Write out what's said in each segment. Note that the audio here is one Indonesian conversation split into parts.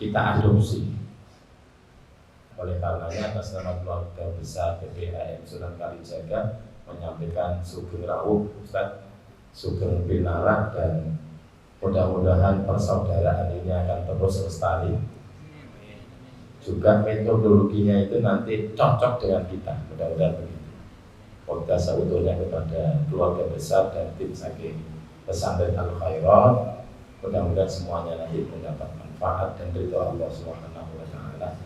kita adopsi. Oleh karenanya atas nama keluarga besar PPAM Sunan Kalijaga menyampaikan sugeng rawuh Ustaz, sugeng pinarak, dan mudah-mudahan persaudaraan ini akan terus lestari. Juga metodologinya itu nanti cocok dengan kita, mudah-mudahan begitu. Podcast seutuhnya kepada keluarga besar dan tim saking pesantren Al Khairat, mudah-mudahan semuanya nanti mendapat manfaat dan ridho Allah Subhanahu wa taala.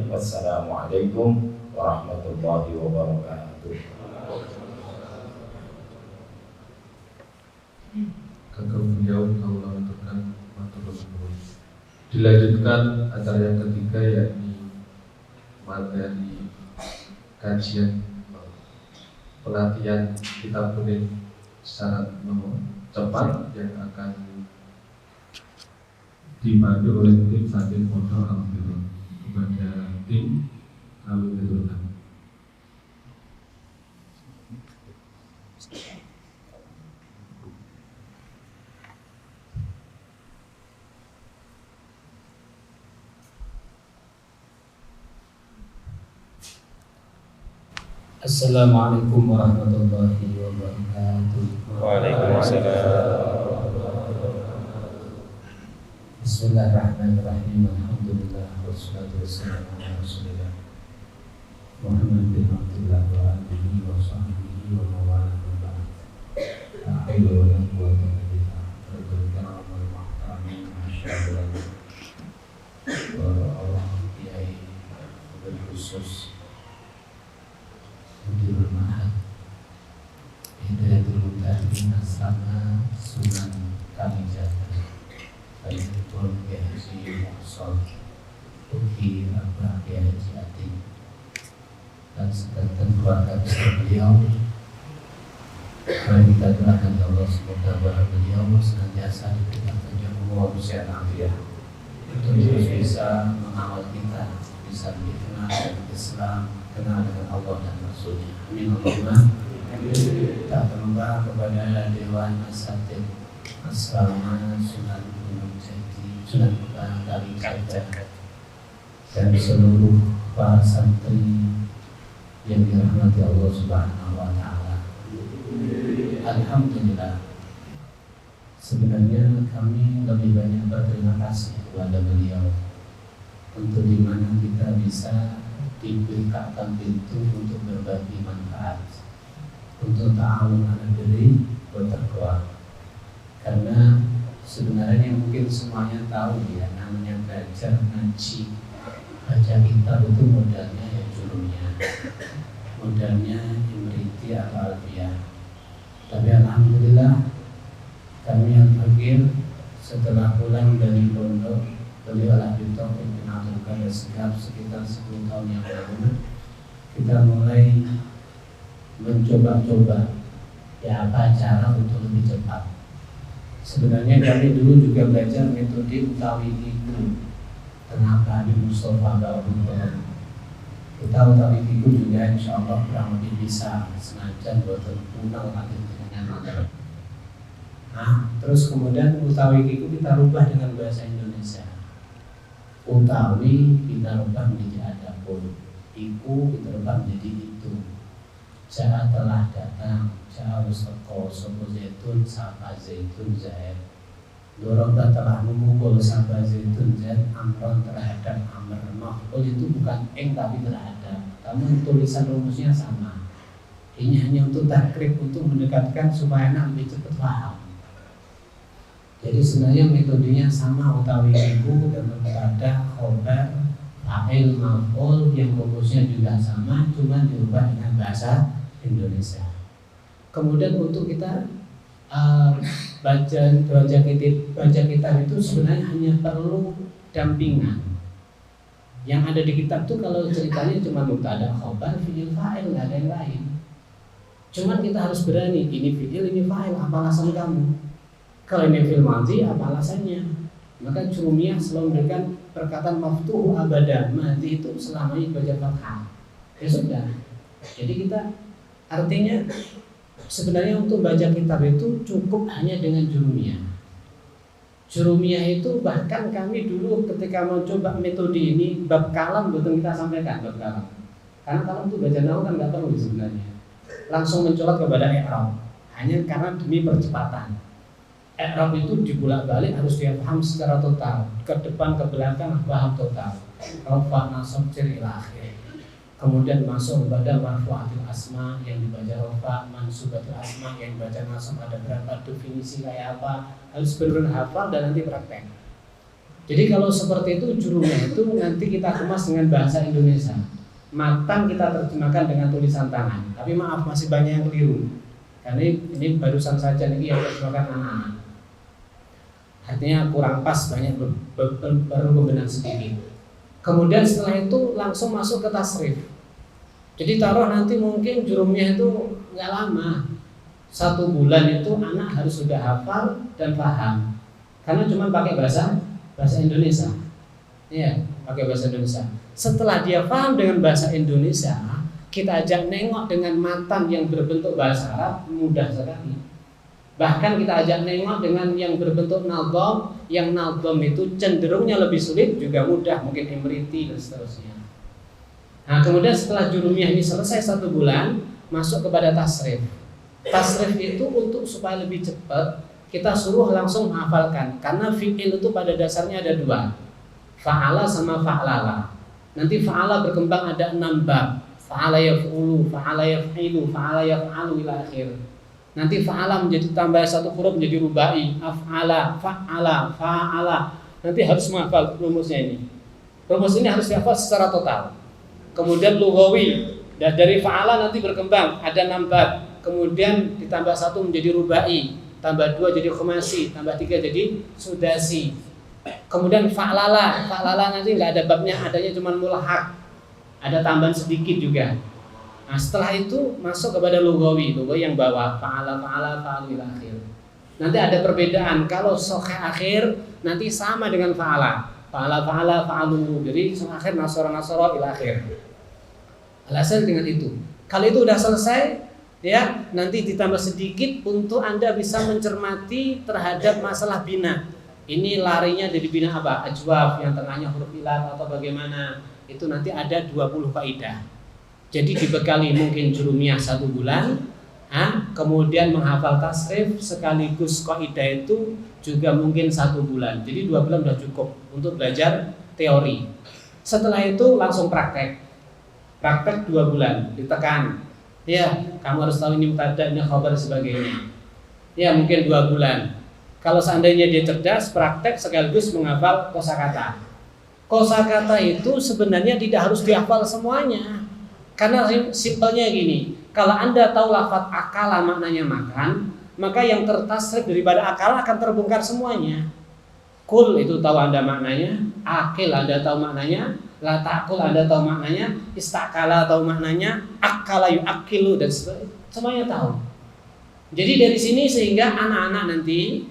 Wassalamualaikum warahmatullahi wabarakatuh. Kagum beliau Allah menentukan dilanjutkan acara yang ketiga, yakni materi kajian pelatihan kitab kuning secara cepat yang akan dipandu oleh tim Sakin Pondok Al-Khairat. Kepada tim kami menentukan. Assalamualaikum warahmatullahi wabarakatuh. Waalaikumsalam. Bismillahirrahmanirrahim. Alhamdulillah wassalatu wassalamu ala Rasulillah Muhammad bin Abdullah wa alihi wa sahbihi wa mawala wa ba'd. La haula wa la quwwata illa billah. Rabbul karam wal muhtaram masyaallah. Wa Allah kiai bil khusus Mudirul Ma'had Hidayatul Mutahidin Asrama Sunan Kalijaga, Baikul Kiai Haji Muhsol Uki Abah Kiai Haji Atik, dan sedanten keluarga besar beliau. Mari kita doakan Allah semoga bahwa beliau senantiasa diberikan panjang umur usia afiat untuk terus bisa mengawal kita, bisa dikenal dengan Islam, kenal dengan Allah dan Rasulnya. Amin Allahumma. Kita berdoa kepada Dewan Asatid Asrama Sunan Gunung Jati, Sunan Kalijaga, dan seluruh para santri yang dirahmati Allah Subhanahu wa taala. Alhamdulillah. Sebenarnya kami lebih banyak berterima kasih kepada beliau untuk dimana kita bisa dibukakan pintu untuk berbagi manfaat, untuk ta'awun ala birri wa taqwa. Karena sebenarnya mungkin semuanya tahu ya, namanya belajar ngaji, baca kitab itu modalnya ya jurumnya, modalnya imriti atau alfiah. Tapi alhamdulillah kami yang fakir setelah pulang dari pondok, beliau Habib Taufik bin Abdul Qadir Shihab sekitar 10 tahun yang lalu, kita mulai mencoba-coba ya apa cara untuk lebih cepat. Sebenarnya kami dulu juga belajar metode utawi fiqh. Kenapa Habib Mustafa Ba'udullah kita utawi fiqh juga insya Allah kurang lebih bisa senajan buat punal lagi dengan materi. Nah, terus kemudian utawi fiqh kita rubah dengan bahasa Indonesia. Utawi kita rubah menjadi adapun, iku kita rubah menjadi itu. Ja'a telah datang, ja'a mustaqo, sopo zaitun, sapa zaitun zaid. Doroba telah memukul sapa zaitun zaid, amron terhadap amr. Maf'ul itu bukan eng tapi terhadap. Namun tulisan rumusnya sama. Ini hanya untuk takrib, untuk mendekatkan supaya anak lebih cepat paham. Jadi sebenarnya metodenya sama, utawi ibu dan mubtada, khobar, fa'il, maf'ul yang rumusnya juga sama, cuma diubah dengan bahasa Indonesia. Kemudian untuk kita baca kitab itu sebenarnya hanya perlu dampingan. Yang ada di kitab itu kalau ceritanya cuma mubtada, khobar, fi'il, fa'il, nggak ada yang lain. Cuman kita harus berani, ini fi'il, ini fa'il, apa alasan kamu? Kalau ini fi'il madhi, apa alasannya? Maka Jurumiyah selalu memberikan perkataan maftuh abada, madhi itu selamanya baca fathah. Ya sudah. Jadi kita artinya sebenarnya untuk baca kitab itu cukup hanya dengan Jurumiyah. Jurumiyah itu bahkan kami dulu ketika mau coba metode ini, bab kalam betul kita sampaikan bab kalam. Karena kalam itu baca nahwu kan nggak perlu sebenarnya. Langsung mencolot kepada i'rab. Hanya karena demi percepatan. I'rab itu dibulak-balik harus dia paham secara total, ke depan ke belakang paham total. Rafa, nasab, jar ila akhir. Kemudian masuk kepada marfu'atil asma yang dibaca rafa, mansubatil asma yang dibaca nasab, ada berapa definisi kayak apa, harus benar-benar hafal dan nanti praktek. Jadi kalau seperti itu jurumiyah itu nanti kita kemas dengan bahasa Indonesia. Matan kita terjemahkan dengan tulisan tangan. Tapi maaf masih banyak yang keliru. Karena ini barusan saja ini yang terjemahkan anak-anak. Artinya kurang pas, banyak baru pembenahan sedikit. Kemudian setelah itu langsung masuk ke tasrif. Jadi taruh nanti mungkin jurumiyah itu nggak lama, 1 bulan itu anak harus sudah hafal dan paham. Karena cuma pakai bahasa Indonesia. Iya, pakai bahasa Indonesia. Setelah dia paham dengan bahasa Indonesia, kita ajak nengok dengan matan yang berbentuk bahasa Arab, mudah sekali. Bahkan kita ajak nengok dengan yang berbentuk naldom, yang naldom itu cenderungnya lebih sulit, juga mudah, mungkin Imriti dan seterusnya. Nah kemudian setelah jurumiyah ini selesai 1 bulan, masuk kepada tasrif. Tasrif itu untuk supaya lebih cepat, kita suruh langsung menghafalkan. Karena fi'il itu pada dasarnya ada 2, fa'ala sama fa'lala. Nanti fa'ala berkembang ada 6 bab, fa'ala yaf'ulu, fa'ala yaf'ilu, fa'ala yaf'alu ila akhir. Nanti fa'ala menjadi tambah 1 huruf menjadi rubai, af'ala, fa'ala, fa'ala. Nanti harus menghafal rumusnya ini. Rumus ini harus dihafal secara total. Kemudian lughawi, dari fa'ala nanti berkembang ada 6 bab. Kemudian ditambah 1 menjadi rubai, tambah 2 jadi khumasi, tambah 3 jadi sudasi. Kemudian fa'lala nanti nggak ada babnya, adanya cuma mulhaq. Ada tambahan sedikit juga. Nah setelah itu masuk kepada lughawi yang bawah fa'ala fa'alu ila akhir. Nanti ada perbedaan, kalau sokhe akhir nanti sama dengan fa'ala fa'alu, jadi sokhe akhir nasara ila akhir. Alasan dengan itu. Kalau itu udah selesai, ya nanti ditambah sedikit untuk Anda bisa mencermati terhadap masalah bina. Ini larinya dari bina apa? Ajwaf yang tengahnya huruf ilat atau bagaimana? Itu nanti ada 20 kaidah. Jadi dibekali mungkin jurumiyah 1 bulan, kemudian menghafal tasrif sekaligus kaidah itu juga mungkin 1 bulan. Jadi 2 bulan sudah cukup untuk belajar teori. Setelah itu langsung praktek 2 bulan, ditekan. Ya, kamu harus tahu ini mubtada, ini khabar sebagainya. Ya, mungkin 2 bulan. Kalau seandainya dia cerdas, praktek sekaligus menghafal kosakata. Kosakata itu sebenarnya tidak harus dihafal semuanya. Karena simpelnya gini, kalau Anda tahu lafaz akala maknanya makan, maka yang tertasrif daripada akala akan terbongkar semuanya. Kul itu tahu Anda maknanya, akil Anda tahu maknanya, la ta'kul Anda tahu maknanya, istakala tahu maknanya, akala yu'akilu dan semuanya tahu. Jadi dari sini sehingga anak-anak nanti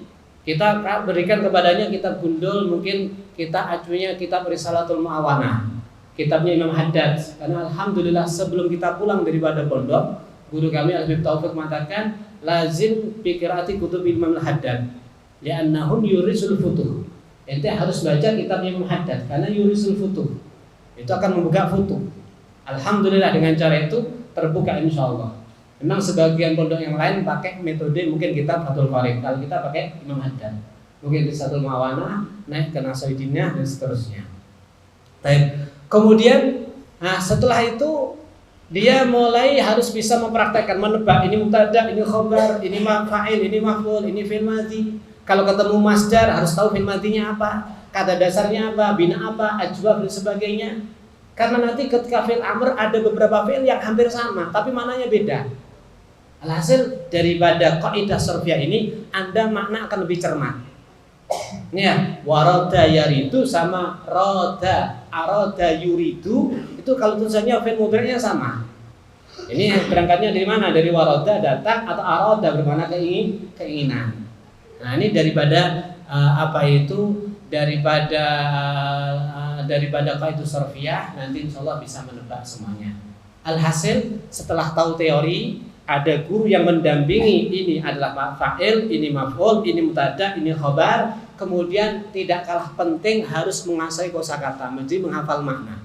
kita berikan kepadanya kitab gundul, mungkin kita acunya kitab Risalatul Mu'awanah, kitabnya Imam Haddad. Karena alhamdulillah sebelum kita pulang daripada pondok, guru kami Al-Habib Taufik mengatakan lazim bi qiraati kutub Imam Haddad li'annahum yurisul futuh. Ente harus baca kitabnya Imam Haddad karena yurisul futuh. Itu akan membuka futuh. Alhamdulillah dengan cara itu terbuka insyaallah. Memang sebagian pondok yang lain pakai metode mungkin kitab Fathul Qorib, kalau kita pakai Imam Haddad. Mungkin Risalatul Mu'awanah, naik ke Nasawiddinah dan seterusnya. Baik. Kemudian setelah itu dia mulai harus bisa mempraktekkan, menebak ini mubtada, ini khabar, ini fa'il, ini maf'ul, ini fi'il madhi. Kalau ketemu masdar harus tahu fi'il madhinya apa, kata dasarnya apa, bina apa, ajwab dan sebagainya. Karena nanti ketika fi'il amr ada beberapa fi'il yang hampir sama tapi maknanya beda. Alhasil daripada kaidah sarfiyah ini Anda makna akan lebih cermat. Ya, warada yaridu sama roda, aroda yuridu itu kalau tulisannya fi'il mudhari'nya sama. Ini berangkatnya dari mana? Dari warada datang atau aroda bermakna keinginan. Nah, ini daripada daripada kaidah sarfiyah nanti insyaallah bisa menebak semuanya. Alhasil setelah tahu teori ada guru yang mendampingi, ini adalah fa'il, ini maf'ul, ini mubtada, ini khabar, kemudian tidak kalah penting harus menguasai kosakata, mesti menghafal makna.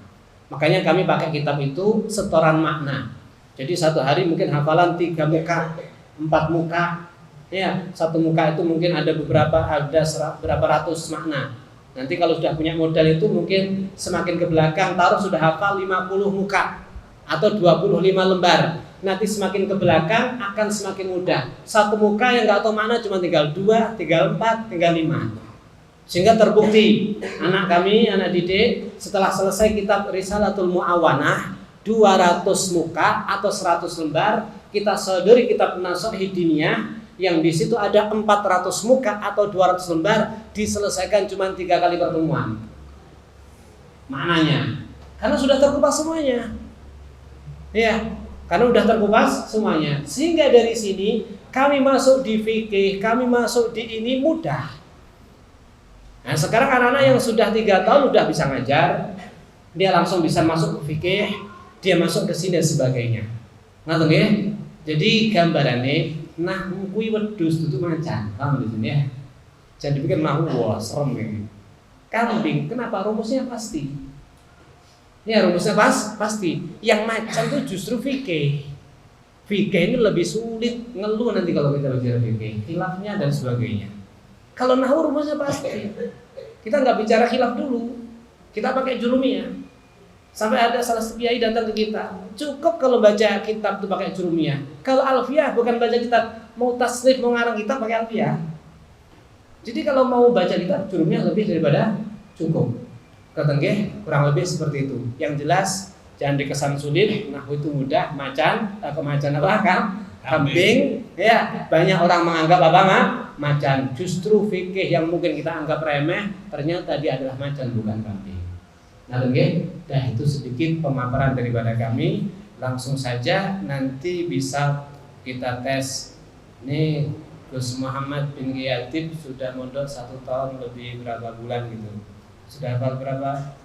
Makanya kami pakai kitab itu setoran makna. Jadi satu hari mungkin hafalan 3 muka, 4 muka. Ya, satu muka itu mungkin ada berapa ratus makna. Nanti kalau sudah punya modal itu mungkin semakin ke belakang taruh sudah hafal 50 muka atau 25 lembar. Nanti semakin ke belakang akan semakin mudah. Satu muka yang nggak tahu makna cuma tinggal 2, tinggal 4, tinggal 5. Sehingga terbukti anak kami, anak didik setelah selesai kitab Risalatul Mu'awanah 200 muka atau 100 lembar, kita sodori kitab Nasha'ih Diniyah yang di situ ada 400 muka atau 200 lembar, diselesaikan cuma 3 kali pertemuan. Maknanya karena sudah terkupas semuanya. Ya, karena sudah terkupas semuanya. Sehingga dari sini kami masuk di fikih, kami masuk di ini mudah. Nah, sekarang anak-anak yang sudah 3 tahun sudah bisa ngajar, dia langsung bisa masuk ke fikih, dia masuk ke sini dan sebagainya. Ngerti nggih? Jadi gambarannya nah kuwi wedhus dudu macan, paham di sini ya. Jangan dipikir nah wah serem ini. Kambing, kenapa rumusnya pasti? Ya rumusnya pasti. Yang macan itu justru fikih. Fikih ini lebih sulit ngeluh nanti kalau kita bicara fikih, khilafnya dan sebagainya. Kalau nahwu rumusnya pasti. Kita nggak bicara khilaf dulu. Kita pakai jurumiyah. Sampai ada salah satu kiai datang ke kita, cukup kalau baca kitab itu pakai jurumiyah. Kalau alfiyah bukan baca kitab, mau tasnif, mau ngarang kitab pakai alfiyah. Jadi kalau mau baca kitab jurumiyah lebih daripada cukup. Kata nggih, kurang lebih seperti itu. Yang jelas jangan dikesan sulit, nahwu itu mudah, kambing. Ya, banyak orang menganggap apa macan. Justru fikih yang mungkin kita anggap remeh, ternyata dia adalah macan bukan kambing. Nah, itu sedikit pemaparan daripada kami. Langsung saja nanti bisa kita tes. Ini Gus Muhammad bin Giyatib sudah mondok 1 tahun lebih berapa bulan gitu. Sudah hafal berapa?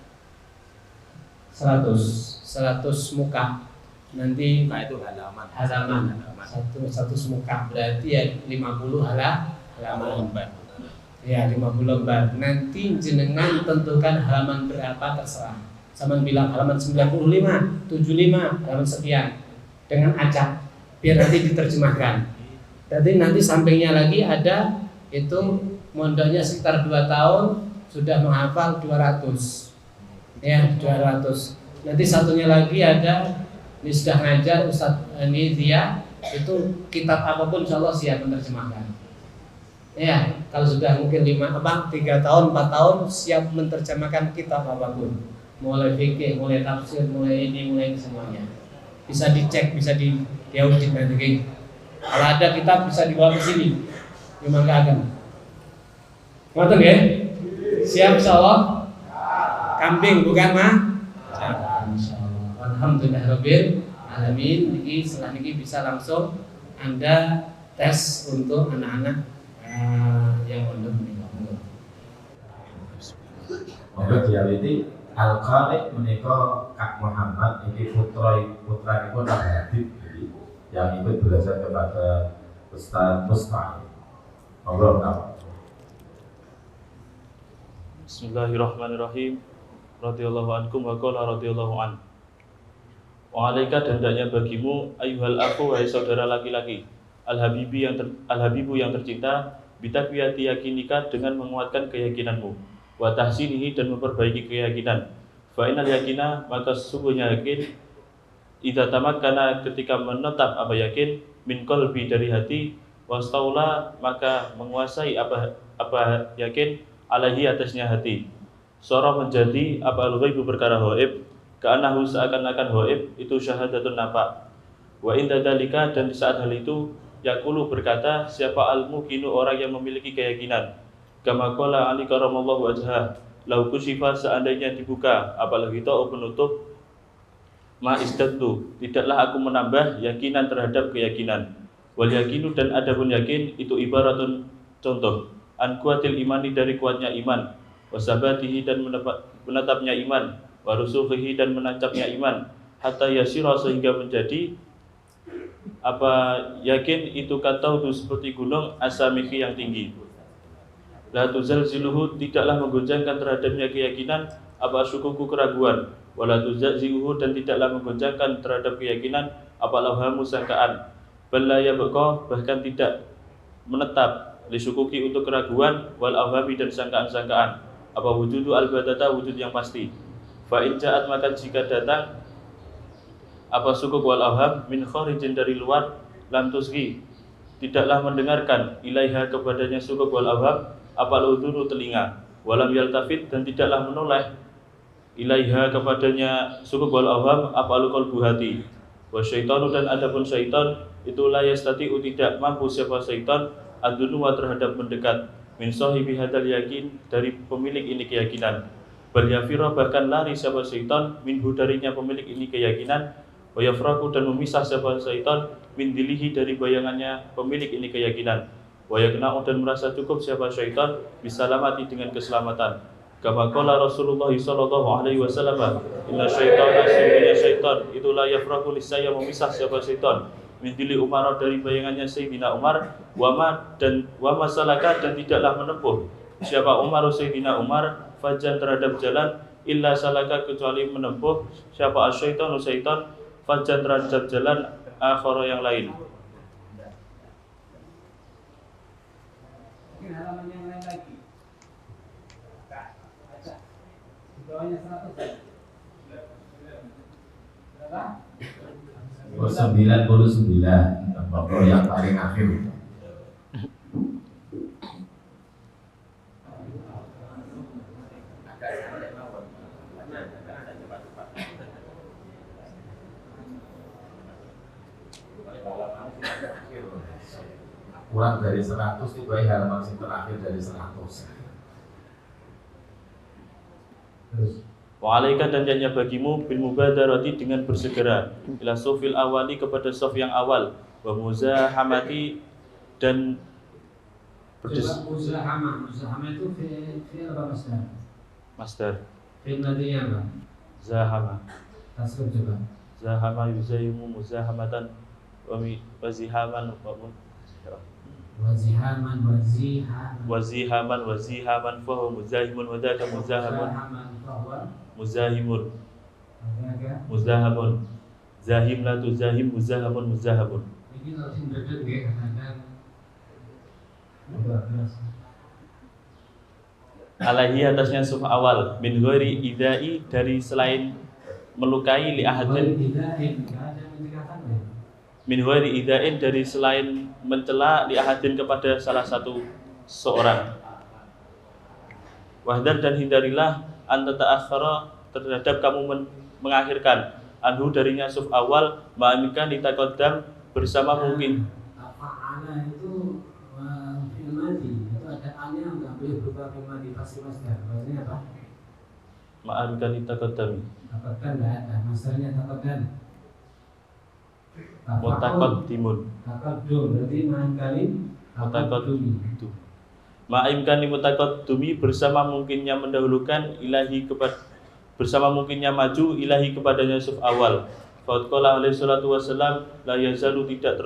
100 muka. Nanti itu halaman. 100 muka berarti ya 50 halaman. Ya 50 lembar. Nanti jenengan tentukan halaman berapa terserah. Sama bilang halaman 95, 75, halaman sekian dengan acak biar nanti diterjemahkan. Jadi nanti sampingnya lagi ada itu mondoknya sekitar 2 tahun sudah menghafal 200. Ya 200. Nanti satunya lagi ada ini sudah ngajar Ustadz ini dia itu kitab apapun insyaallah siap menerjemahkan. Ya, kalau sudah mungkin 3 tahun, 4 tahun siap menerjemahkan kitab apapun. Mulai fikih, mulai tafsir, mulai ini semuanya. Bisa dicek, bisa diaudit nanti. Kalau ada kitab bisa dibawa ke sini. Cuma enggak akan. Ngoten nggih? Siap insyaallah? Kambing bukan insyaallah. Alhamdulillahirabbil alamin. Niki setelah niki bisa langsung Anda tes untuk anak-anak yang mondok menika. Monggo diawiti Al-Khaliq menika Kak Muhammad ini putranipun Kak Habib yang ikut belajar kepada Ustaz Mustahil. Monggo Kak. Bismillahirrahmanirrahim. Radhiyallahu ankum wa qala radhiyallahu an. Wa alaika dan hendaknya bagimu ayyuhal akhu wahai saudara laki-laki Al-Habibu yang tercinta bitakwiyati yakinika dengan menguatkan keyakinanmu wa tahsinihi dan memperbaiki keyakinan fa innal yakina maka sesungguhnya yakin idza tamakkana ketika menetap apa yakin min qalbi dari hati wastaula maka menguasai apa yakin alaihi atasnya hati sora menjadi apa al-ghaibu perkara ghaib ka'annahu seakan-akan ghaib itu syahadatun nafa wa inda dalika dan di saat hal itu yaqulu berkata siapa al-mukinu orang yang memiliki keyakinan kama qala ali karamallahu wajhah lau kusifa seandainya dibuka apalagi tahu penutup ma istadtu tidaklah aku menambah yakinan terhadap keyakinan wal yakinu dan adapun yakin itu ibaratun contoh an kuatil imani dari kuatnya iman wasabatihi dan menetapnya iman warusukhihi dan menancapnya iman hatta yasira sehingga menjadi apa yakin itu kataudu seperti gunung asamihi yang tinggi La tuzalziluhu, tidaklah menggoncangkan terhadapnya keyakinan apa syukuku keraguan. Wala tuzalziluhu, dan tidaklah menggoncangkan terhadap keyakinan apa lawhamu sangkaan. Bala yabqa, bahkan tidak menetap lisyukuki untuk keraguan wal awhami dan sangkaan-sangkaan. Apa wujudu al-badata, wujud yang pasti. Fa in ja'at, maka jika datang apa sukuk wal awham min kharijin, dari luar, lam tusgi, tidaklah mendengarkan ilaiha kepadanya sukuk wal awham apa udhunu, telinga, walam yaltafit, dan tidaklah menoleh ilaiha kepadanya sukuk wal awham apa qalbu, hati. Wa syaitanu, dan adapun syaitan itu la yastati'u, tidak mampu siapa syaitan ad-dunuwa, terhadap mendekat min sahibi hadal yakin, dari pemilik ini keyakinan. Bal yafira, bahkan lari siapa syaitan minhu, darinya pemilik ini keyakinan. Wa yafraku, dan memisah siapa syaitan min dilihi, dari bayangannya pemilik ini keyakinan. Wa yakna'u, dan merasa cukup siapa syaitan bisalamati, dengan keselamatan. Kama qala Rasulullah sallallahu alaihi wasallam, inna syaitana, sesungguhnya syaitan itu la yafraku, niscaya memisah siapa syaitan min dili Umar, dari bayangannya Sayyidina Umar. Wama salaka, dan tidaklah menempuh siapa Umar Sayyidina Umar fajan, terhadap jalan, illa salaka, kecuali menempuh siapa asyaitanu syaitan fajan, terhadap jalan akhara, yang lain. Mungkin halaman yang lain lagi. Baca. Di bawahnya 100. Berapa? 99, pokok yang paling akhir. Kurang dari 100 itu halaman yang terakhir dari 100. Terus Wa alaika, dan hanya bagimu bil mubadarati, dengan bersegera ila sofil awali, kepada sof yang awal. Wa muzahamati, dan Muzahamah itu fi'il apa masdar? Masdar. Fi'il madinya apa? Zahama. Tasrif coba. Zahama yuzahimu muzahamatan wa zihaman wazihaman fahu muzahimun wa dzaka muzahamun muzahamun zahim la tuzahim muzahamun muzahamun. Ini harus berdek nggih, kadang Alaihi, atasnya suf awal min ghairi idai, dari selain melukai li ahadin, min ghairi idain, dari selain mencela li ahadin, kepada salah satu seorang. Wahdar, dan hindarilah an tata'akhkhara, terhadap kamu mengakhirkan anhu, darinya suf awal ma'amikan ditaqaddam, bersama mungkin. Fa'ala itu fi'il madi, itu ada an-nya enggak boleh berubah fi'il madi pasti masdar. Maksudnya apa? Ma'amikan ditaqaddami. Taqaddam enggak ada, masdarnya taqaddam. Mutaqaddimun. Taqaddum, berarti ma'amkani Mutaqaddimi. Ma'imkani mutaqaddimi, bersama mungkinnya mendahulukan ilahi, kepada bersama mungkinnya maju ilahi, kepadanya suf awal. Faqala alaihi salatu wassalam, la yazalu, tidak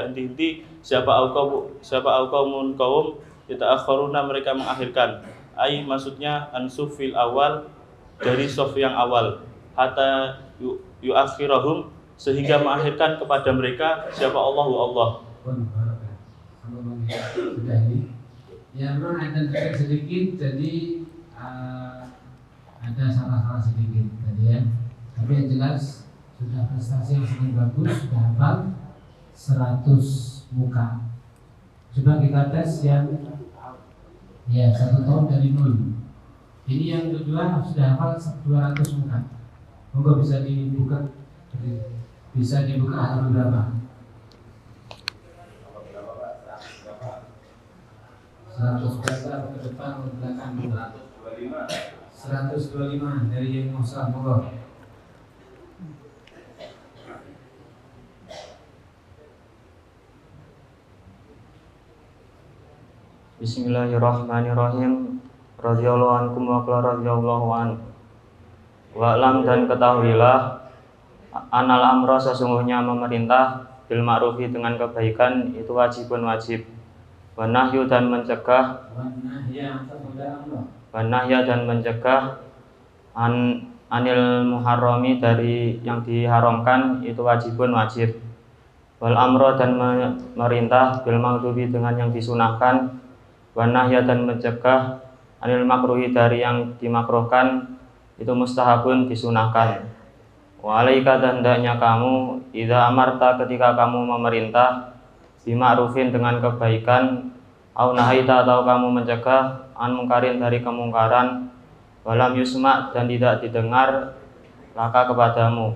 henti-henti siapa auqaumun kaum yata'akhkharuna, mereka mengakhirkan. Ai, maksudnya ansufil awal, dari sof yang awal, hatta yuakhirahum, sehingga mengakhirkan kepada mereka siapa Allah. Sudah ini. Ya memang ada sedikit, jadi ada salah-salah sedikit tadi ya. Tapi yang jelas sudah prestasi yang sangat bagus, sudah hafal 100 muka. Coba kita tes yang 1 tahun dari 0. Ini yang kedua sudah hafal 200 muka. Moga bisa dibuka halaman berapa? 100 ke depan ke belakang. 125 dari yang Musa, moga. Bismillahirrahmanirrahim. Radhiyallahu ankum wa qala radhiyallahu an. Wa'lam, dan ketahuilah anal amra, sesungguhnya memerintah bil ma'rufi, dengan kebaikan itu wajib. wa nahyu dan mencegah, Wanahya kepada Allah. wa nahya dan mencegah anil muharrami dari yang diharamkan itu wajibun wajib. Wal amro dan merintah bil maghdubi dengan yang disunahkan, wa nahya dan mencegah anil makruhi dari yang dimakruhkan itu mustahabun disunahkan. Wa alaika dan hendaknya kamu idza amarta ketika kamu memerintah bima'rufin dengan kebaikan au nahaita atau kamu mencegah an mungkarin dari kemungkaran walam yusma dan tidak didengar laka kepadamu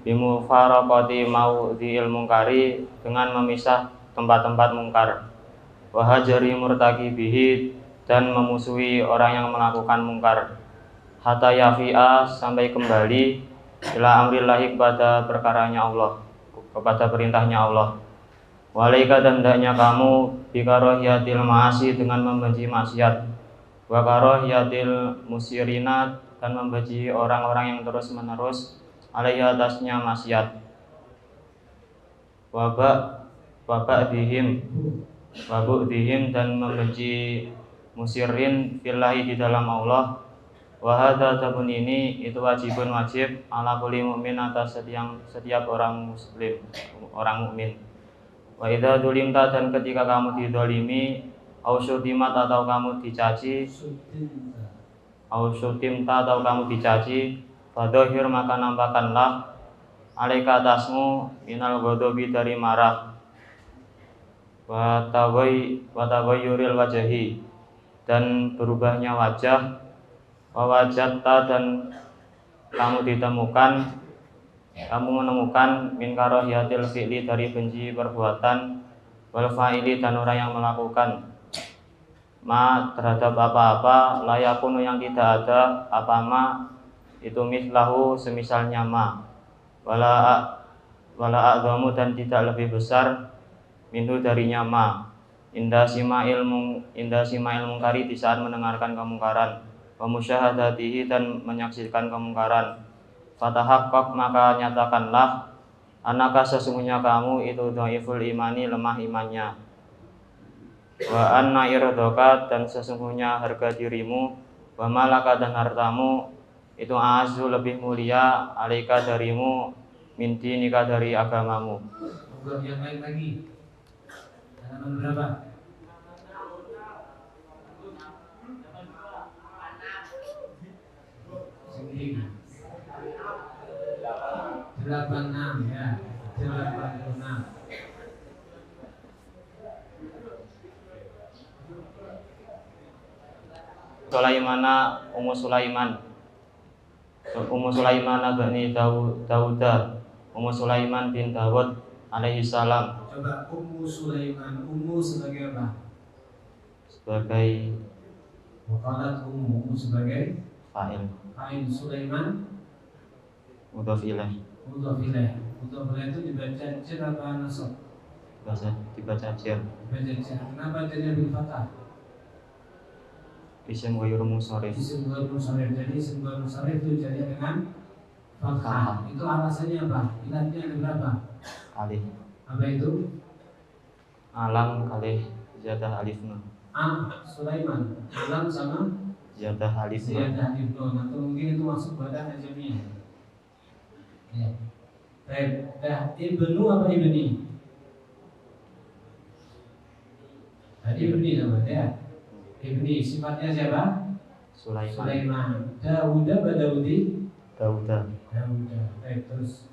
bimufaraqati maudhi'il mungkari dengan memisah tempat-tempat mungkar wa hajari murtaqibihi dan memusuhi orang yang melakukan mungkar hatta yafi'a sampai kembali ila amrillahi kepada perkaranya Allah, kepada perintahnya Allah. Walaika dan hendaknya kamu bikarohiyatil ma'asi dengan membenci maksiat, wa karohiyatil musyrina dan membenci orang-orang yang terus menerus alaihi atasnya maksiat. Waba'dihim dan membenci musyirin fillahi di dalam Allah. Wa hadza tabun ini itu wajibun wajib ala kulli mukmin atas setiap orang muslim, orang mukmin. Wa idza dulimta dan ketika kamu didolimi au syutimat atau kamu dicaci fadhahir maka nampakkanlah alaika atasmu minal ghadabi dari marah wa taghayyuril wajhi dan berubahnya wajah wawajatta dan kamu menemukan min karahiyatil fi'li dari benci perbuatan wal fa'ili dan orang yang melakukan ma terhadap apa-apa layakunu yang tidak ada apa ma itu mislahu semisalnya ma wala a'dhamu dan tidak lebih besar minhu darinya ma inda sima'il mungkari di saat mendengarkan kemungkaran wa musyahadatihi dan menyaksikan kemungkaran fatahaqqaq maka nyatakanlah anaka sesungguhnya kamu itu dhaiful imani lemah imannya wa anna iradaka dan sesungguhnya harga dirimu wa malaka dan hartamu itu azu lebih mulia alaika darimu min dinika dari agamamu. Yang lain lagi. Halaman berapa? Sendiri 86 ya 86. Sulaimana Ummu Sulaiman bani Dauda Ummu Sulaiman bin Dawud alaihi salam. Coba Ummu Sulaiman, Ummu sebagai apa? Sebagai Wakalat Ummu sebagai fa'il. Fa'il Sulaiman Mudhaf ilaih. Mudhaf ilaih. Mudhaf ilaih itu dibaca jar apa nasab? Dibaca jar. Dibaca jar. Kenapa jarnya bil fathah? Isim ghairu munsharif. Isim ghairu munsharif. Jadi isim ghairu munsharif itu jarnya dengan fathah. Itu alasannya apa? Ilahnya ada berapa? Alif. Apa itu? Alam kali ziyadah alif nun. Sulaiman. Alam sama Ziyadah alif nun. ziyadah alif nun. Atau mungkin itu masuk badan ajamiyah. Ya. Baik. Dah ibnu apa ibni? Tadi ibni namanya ya. Ibni sifatnya siapa? Sulaiman. Dauda apa Daudi? Dauda. Dauda. Baik, terus.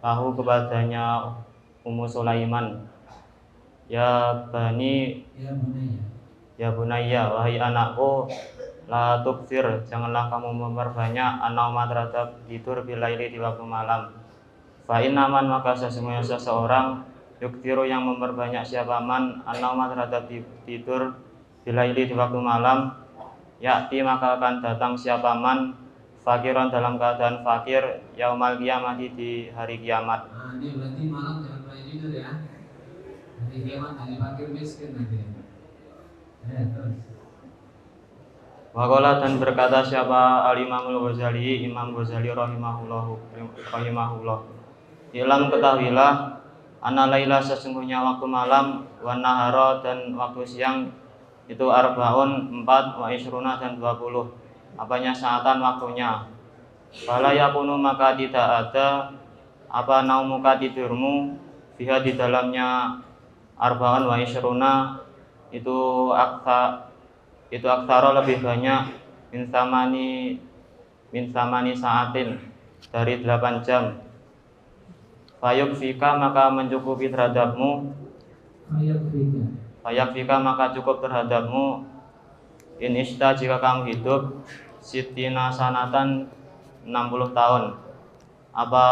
Tahu kepadanya Ummu Sulaiman, ya bani, ya bunayya, wahai anakku, la tukfir, janganlah kamu memperbanyak an-nauma terhadap tidur bilaili di waktu malam. Fa innaman maka sesungguhnya seseorang yuktiru yang memperbanyak siapa man an-nauma terhadap tidur bilaili di waktu malam, yakti maka akan datang siapa man fakiran dalam keadaan fakir yaumal kiamat di hari kiamat. Nah, ini berarti malam jangan banyak tidur ya. Hari kiamat jadi fakir miskin nanti. Ya, terus. Waqala dan berkata siapa Al-Imamul Ghazali, Imam Ghazali rahimahullah. Ilam ketahuilah anna laila sesungguhnya waktu malam wa nahara dan waktu siang itu arbaun 4 wa isruna dan 20 apanya saatan waktunya. Fala yakunu maka tidak ada apa naumuka tidurmu fiha di dalamnya arbaun wa isruna itu aksara lebih banyak min samani saatin dari 8 jam. Fayuk fika maka mencukupi terhadapmu. Fayuk fika maka cukup terhadapmu. In ista jika kamu hidup sitina sanatan 60 tahun. Apa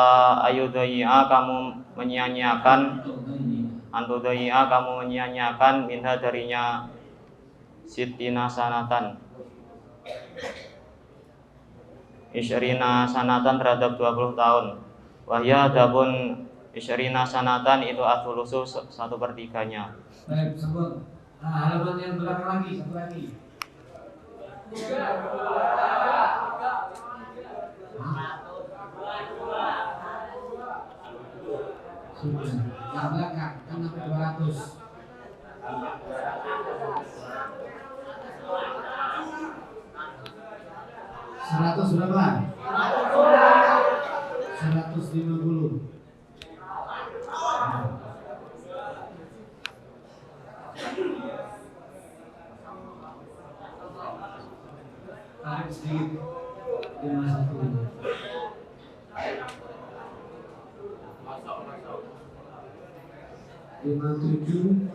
ayudai'a kamu menyia-nyiakan antudai'a kamu menyia-nyiakan minha darinya sitina sanatan. Isyrina sanatan terhadap 20 tahun. Wahya adapun isyrina sanatan itu asulusu 1/3-nya. Baik, sebut halaman yang belakang lagi, satu lagi. Yang belakang kan sampai 200. Seratus berapa? 150. Tarik sedikit 51.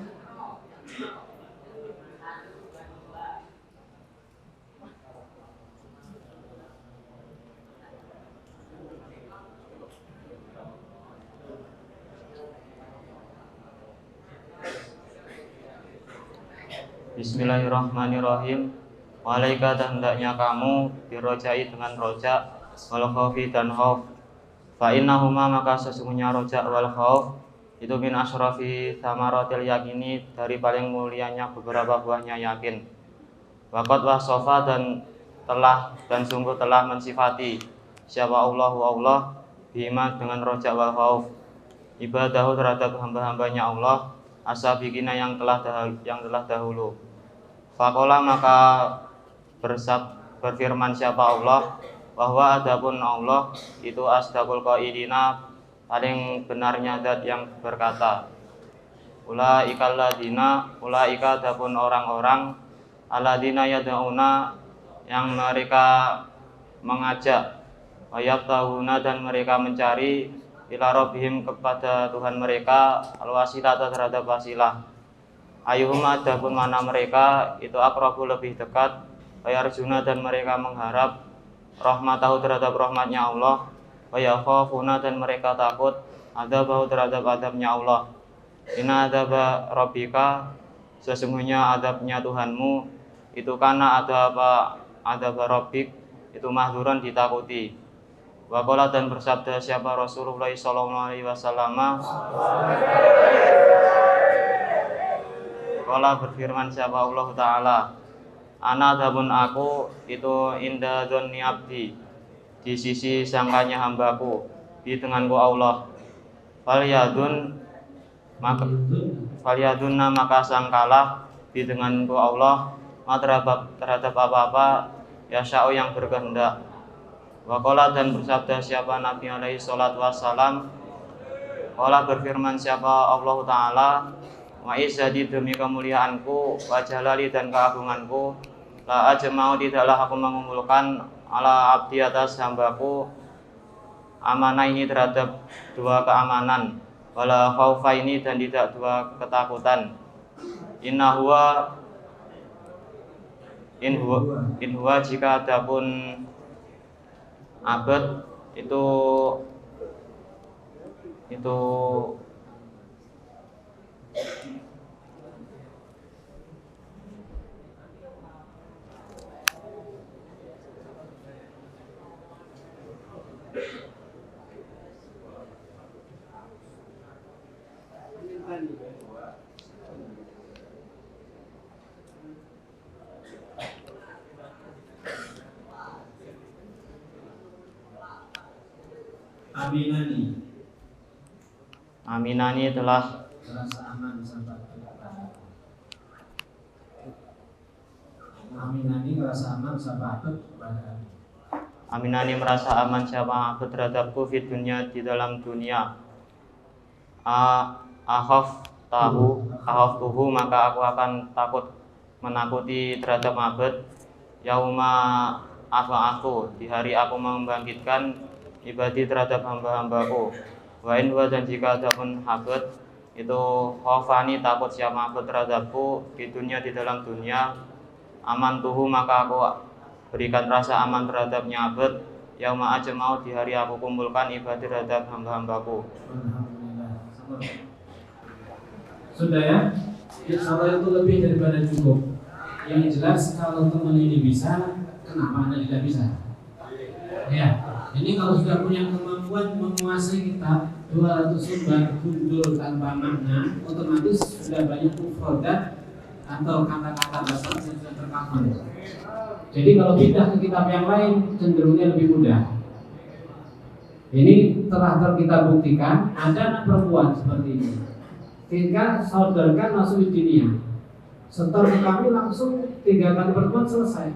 Bismillahirrahmanirrahim. Walaika dan hendaknya kamu dirojai dengan rojak wal khaufi dan khauf. Fa innahuma maka sesungguhnya rojak wal khauf itu min asyrafi thamaratil yakini dari paling mulianya beberapa buahnya yakin. Waqad wasofa dan sungguh telah mensifati siapa Allah bima dengan rojak wal khauf ibadahu terhadap hamba-hambanya Allah asabikina yang telah dahulu. Faqala maka berfirman siapa Allah bahwa adapun Allah itu asdaqul qailina paling benarnya zat yang berkata. Ulaika adapun orang-orang alladzina yad'una yang mereka mengajak wayaftahuna dan mereka mencari ila rabbihim kepada Tuhan mereka alwasilata terhadap wasilah. Ayuhum adapun mana mereka itu aqrabu lebih dekat wayarjuna dan mereka mengharap rahmatahu terhadap rahmatnya Allah wayakhafuna dan mereka takut adzabahu terhadap adabnya Allah. Inna adzaba rabbika sesungguhnya adabnya Tuhanmu itu karena adzaba rabbik itu mahduran ditakuti. Waqala dan bersabda siapa Rasulullah sallallahu alaihi wasallam Qala berfirman siapa Allah Ta'ala ana adabun aku itu inda dzanni abdi di sisi sangkanya hambaku di denganku Allah. Falyadunna maka sangkalah di denganku Allah terhadap apa-apa yasha'u yang berkehendak. Waqala dan bersabda siapa Nabi alaihi salatu wassalam qala berfirman siapa Allah Ta'ala wa izzati demi kemuliaanku wa jalali dan keagunganku la ajma'u tidaklah aku mengumpulkan ala abdi atas hambaku amanah ini terhadap 2 keamanan wala khaufa ini dan tidak 2 ketakutan. In huwa jika adapun abad itu Abinani Aminani telah merasa aman sahabat kita. Aminani merasa aman sahabat kepada. Aminani merasa aman siapa aku terhadapku di dunia, di dalam dunia. Akhaf tuhu, maka aku akan takut menakuti terhadap mabed. Yauma aku di hari aku membangkitkan ibadi terhadap hamba-hambaku. Wa in wa, dan jika adapun mabed itu khofani takut siapa mabed terhadapku di dunia, di dalam dunia. Aman tuhu, maka aku berikan rasa aman terhadapnya abad. Yauma ajma'u, di hari aku kumpulkan ibadi terhadap hamba-hambaku. Alhamdulillah. Sudah ya? Insyaallah itu lebih daripada cukup. Yang jelas kalau teman ini bisa, kenapa Anda tidak bisa? Ya, ini kalau sudah punya kemampuan menguasai kitab 200 lembar gundul tanpa makna, otomatis sudah banyak mufradat atau kata-kata dasar yang sudah tercover. Jadi kalau pindah ke kitab yang lain cenderungnya lebih mudah. Ini telah kita buktikan ada anak perempuan seperti ini. Ketika saudarkan masuk di dunia, setor ke kami langsung 3 kali pertemuan selesai.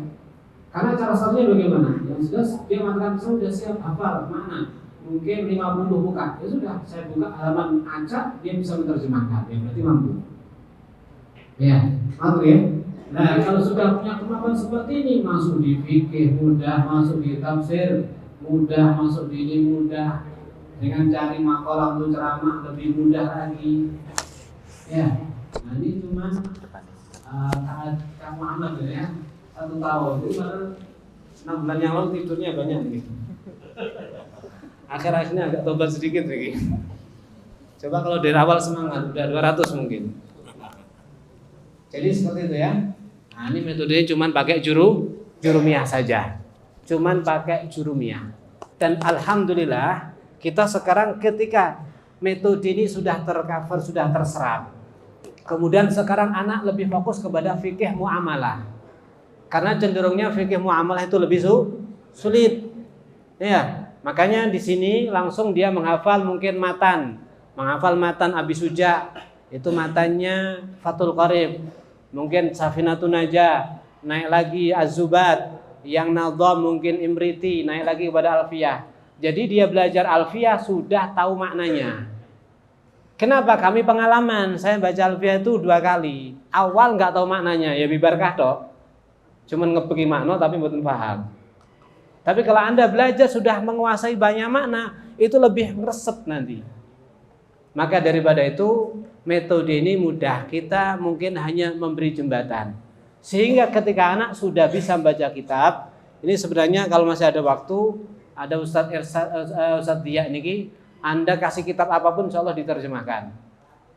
Karena cara soalnya bagaimana? Yang jelas dia mengatakan saya sudah siap hafal mana? Mungkin 50 buka. Ya sudah, saya buka halaman acak, dia bisa menerjemahkan. Ya berarti mampu. Ya, mampu ya. Nah, kalau sudah punya kemampuan seperti ini, masuk di fikih mudah, masuk di tafsir mudah, masuk di ini mudah. Dengan cari makalah untuk ceramah lebih mudah lagi. Ya, nah ini cuma Kak Muhammad ya, 1 tahun. Itu baru 6 bulan yang lalu tidurnya banyak nih. Akhir-akhirnya agak tobat sedikit lagi. Coba kalau dari awal semangat, udah 200 mungkin. Jadi seperti itu ya. Nah, ini metodenya cuma pakai jurumiyah saja. Cuman pakai jurumiyah. Dan alhamdulillah kita sekarang ketika metode ini sudah tercover, sudah terserap. Kemudian sekarang anak lebih fokus kepada fikih muamalah. Karena cenderungnya fikih muamalah itu lebih sulit. Ya, makanya di sini langsung dia menghafal mungkin menghafal matan Abi Suja, itu matannya Fathul Qarib. Mungkin Safinatun Najah, naik lagi Az-Zubat, yang Nadham mungkin Imriti, naik lagi kepada Alfiyah. Jadi dia belajar Alfiyah sudah tahu maknanya. Kenapa? Kami pengalaman, saya baca Alfiyah itu 2 kali. Awal nggak tahu maknanya, ya bibarkah toh. Cuman ngepeki makna tapi mboten paham. Tapi kalau Anda belajar sudah menguasai banyak makna, itu lebih meresep nanti. Maka daripada itu, metode ini mudah. Kita mungkin hanya memberi jembatan. Sehingga ketika anak sudah bisa membaca kitab, ini sebenarnya kalau masih ada waktu, ada Ustadz Dia ini, Anda kasih kitab apapun insya Allah diterjemahkan.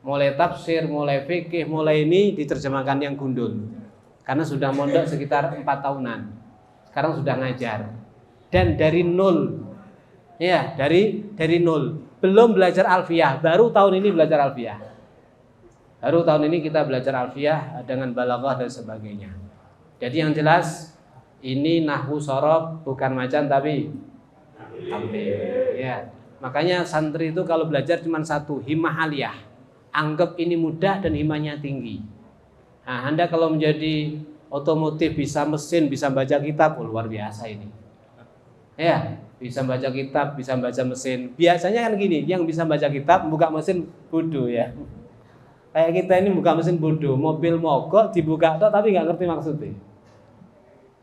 Mulai tafsir, mulai fikih, mulai ini diterjemahkan yang gundul. Karena sudah mondok sekitar 4 tahunan. Sekarang sudah ngajar. Dan dari nol. Ya, dari nol. Belum belajar Alfiyah, baru tahun ini belajar Alfiyah. Baru tahun ini kita belajar Alfiyah dengan balaghah dan sebagainya. Jadi yang jelas ini nahwu shorof bukan macan tapi tampil. Ya. Makanya santri itu kalau belajar cuma satu, himmah aliyah. Anggap ini mudah dan himmahnya tinggi. Nah, Anda kalau menjadi otomotif, bisa mesin, bisa baca kitab, luar biasa ini. Ya, bisa baca kitab, bisa baca mesin. Biasanya kan gini, yang bisa baca kitab, buka mesin bodoh ya. Kayak kita ini buka mesin bodoh, mobil mogok dibuka tapi nggak ngerti maksudnya.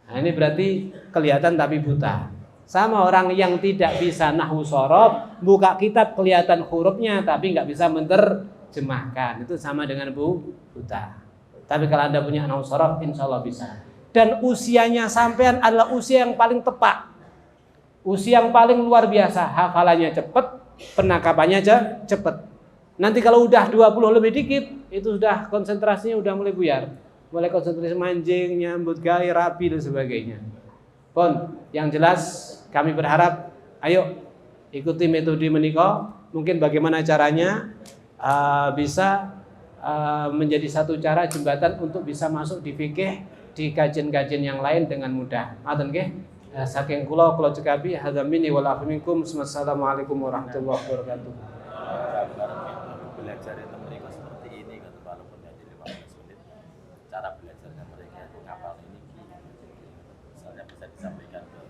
Nah, ini berarti kelihatan tapi buta. Sama orang yang tidak bisa nahwu shorof, buka kitab kelihatan hurufnya tapi nggak bisa menerjemahkan. Itu sama dengan buta. Tapi kalau Anda punya nahwu shorof, insya Allah bisa. Dan usianya sampean adalah usia yang paling tepat. Usia yang paling luar biasa. Hafalannya cepat, penangkapannya cepat. Nanti kalau udah 20 lebih dikit, itu sudah konsentrasinya udah mulai buyar. Mulai konsentrasi mancing, nyambut gawe, rapi dan sebagainya. Pon, yang jelas kami berharap, ayo ikuti metode menika. Mungkin bagaimana caranya bisa menjadi satu cara jembatan untuk bisa masuk di fikih di kajian-kajian yang lain dengan mudah. Ngaten nggih. Saking kula cekapi hadza minni wal afu minkum. Wassalamualaikum warahmatullahi wabarakatuh. ngajari mereka seperti ini kan, walaupun hanya 15 menit cara belajarnya mereka ngapal ini misalnya bisa disampaikan ke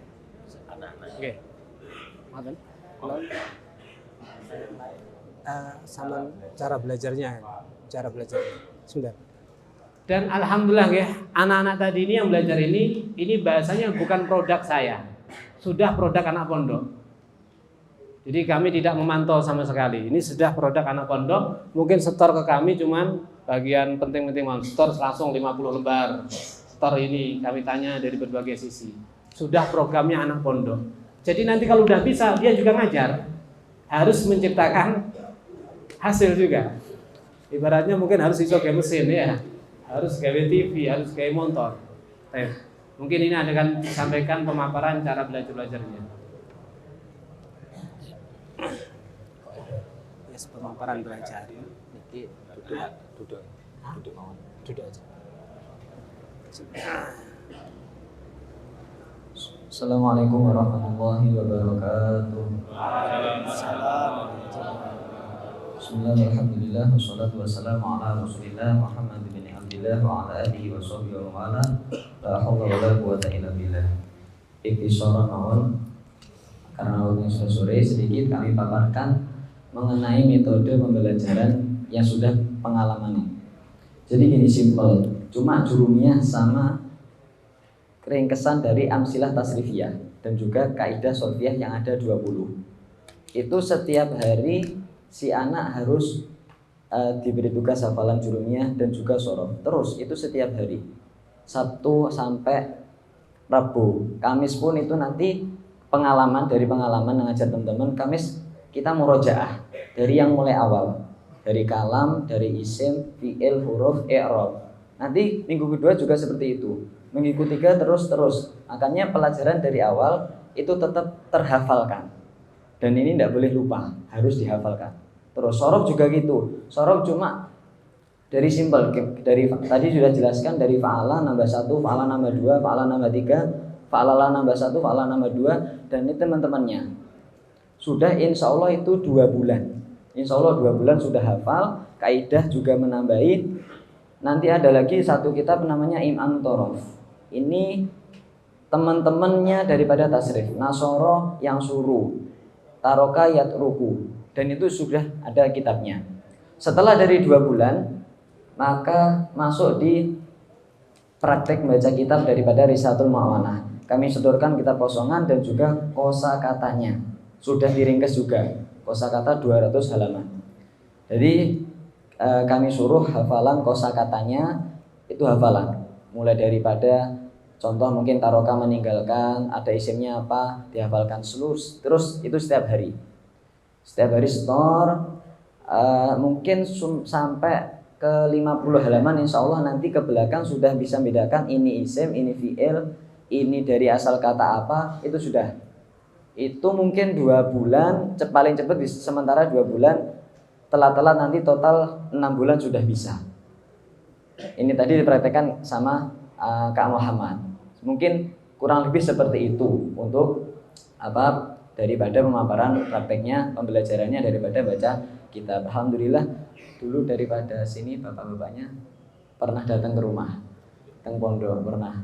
anak-anak. Oke. Maten. Sama cara belajarnya. Sudah. Dan alhamdulillah ya, anak-anak tadi ini yang belajar ini bahasanya bukan produk saya. Sudah produk anak pondok. Jadi kami tidak memantau sama sekali. Ini sudah produk anak pondok. Mungkin setor ke kami cuman bagian penting-penting, setor langsung 50 lembar. Setor ini kami tanya dari berbagai sisi. Sudah programnya anak pondok. Jadi nanti kalau udah bisa, dia juga ngajar. Harus menciptakan hasil juga. Ibaratnya mungkin harus iso gawe mesin ya. Harus gawe TV, harus gawe motor. Mungkin ini akan disampaikan pemaparan cara belajarnya. Yes, pemaparan belajar. Niki duduk aja. Assalamualaikum warahmatullahi wabarakatuh. Bismillahirrahmanirrahim. Alhamdulillah wassalatu wassalamu ala Rasulillah Muhammad bin Abdillah wa ala alihi wa sahbihi wa ala la haula wa la quwwata illa billah. Ikhtisaran mawon, karena waktunya sudah sore, sedikit kami paparkan mengenai metode pembelajaran yang sudah pengalaman. Jadi gini, simple, cuma jurumiyah sama ringkesan dari amsilah tasrifiyah dan juga kaidah sorfiyah yang ada 20. Itu setiap hari si anak harus diberi tugas hafalan jurumiyah dan juga sorof. Terus itu setiap hari, Sabtu sampai Rabu. Kamis pun itu nanti pengalaman mengajar teman-teman. Kamis kita murojaah dari yang mulai awal, dari kalam, dari isim, fi'il, huruf, i'rab. Nanti minggu kedua juga seperti itu. Minggu ketiga terus. Makanya pelajaran dari awal itu tetap terhafalkan. Dan ini tidak boleh lupa, harus dihafalkan. Terus sorof juga gitu. Sorof cuma dari simpel, dari tadi sudah jelaskan, dari fa'ala nambah 1, fa'ala nambah 2, fa'ala nambah 3, fa'ala nambah 1, fa'ala nambah 2, dan ini teman-temannya. Sudah insya Allah itu 2 bulan. Insya Allah 2 bulan sudah hafal, kaidah juga menambahin. Nanti ada lagi satu kitab namanya Im'an Torof. Ini teman-temannya daripada tasrif, Nasoro yang suruh, Taroka Yatruku, dan itu sudah ada kitabnya. Setelah dari 2 bulan, maka masuk di praktek membaca kitab daripada Risatul Ma'wanah. Kami sedorkan kitab kosongan dan juga kosakatanya. Sudah diringkas juga, kosakata 200 halaman. Jadi kami suruh hafalan kosakatanya, itu hafalan. Mulai daripada contoh mungkin taroka meninggalkan, ada isimnya apa, dihafalkan seluruh. Terus itu setiap hari. Setiap hari setor, mungkin sampai ke 50 halaman, insya Allah nanti ke belakang sudah bisa membedakan ini isim, ini fi'il, ini dari asal kata apa, itu sudah. Itu mungkin 2 bulan, paling cepat sementara 2 bulan, telat-telat nanti total 6 bulan sudah bisa. Ini tadi dipraktekkan sama Kak Muhammad. Mungkin kurang lebih seperti itu untuk apa daripada pemaparan prakteknya, pembelajarannya daripada baca kitab. Alhamdulillah dulu daripada sini bapak-bapaknya pernah datang ke rumah, teng pondok pernah.